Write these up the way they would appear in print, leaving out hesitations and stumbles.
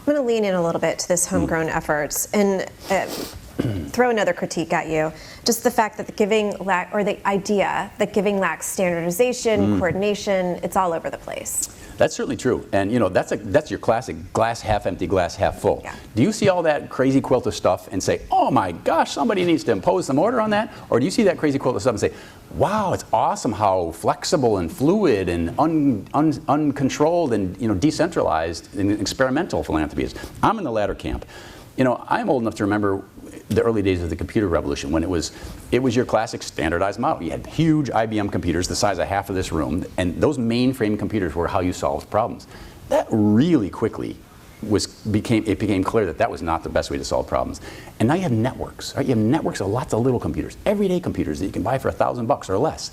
I'm going to lean in a little bit to this homegrown efforts and throw another critique at you. Just the fact that the idea that giving lacks standardization, coordination, it's all over the place. That's certainly true, and that's your classic glass half empty, glass half full. Yeah. Do you see all that crazy quilt of stuff and say, oh my gosh, somebody needs to impose some order on that? Or do you see that crazy quilt of stuff and say, wow, it's awesome how flexible and fluid and uncontrolled and decentralized and experimental philanthropy is? I'm in the latter camp. I'm old enough to remember the early days of the computer revolution when it was your classic standardized model. You had huge IBM computers the size of half of this room, and those mainframe computers were how you solved problems. That really quickly became clear that that was not the best way to solve problems. And now you have networks, right? You have networks of lots of little computers, everyday computers that you can buy for $1,000 or less.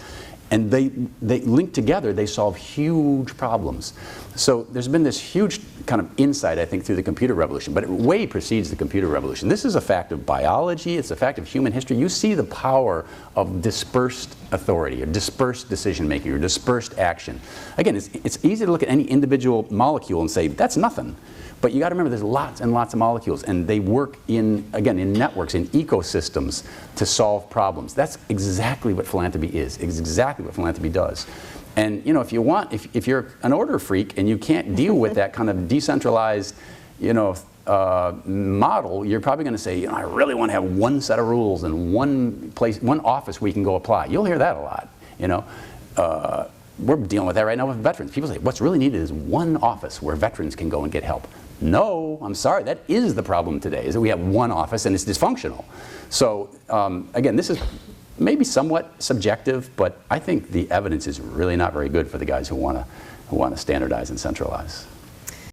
And they link together, they solve huge problems. So there's been this huge kind of insight, I think, through the computer revolution, but it way precedes the computer revolution. This is a fact of biology, it's a fact of human history. You see the power of dispersed authority, or dispersed decision making, or dispersed action. Again, it's easy to look at any individual molecule and say, that's nothing. But you got to remember there's lots and lots of molecules, and they work in networks, in ecosystems to solve problems. That's exactly what philanthropy is. It's exactly what philanthropy does. And if you're an order freak and you can't deal with that kind of decentralized, model, you're probably going to say, I really want to have one set of rules and one office where you can go apply. You'll hear that a lot. We're dealing with that right now with veterans. People say, what's really needed is one office where veterans can go and get help. No, I'm sorry, that is the problem today, is that we have one office and it's dysfunctional. So again, this is maybe somewhat subjective, but I think the evidence is really not very good for the guys who want to standardize and centralize.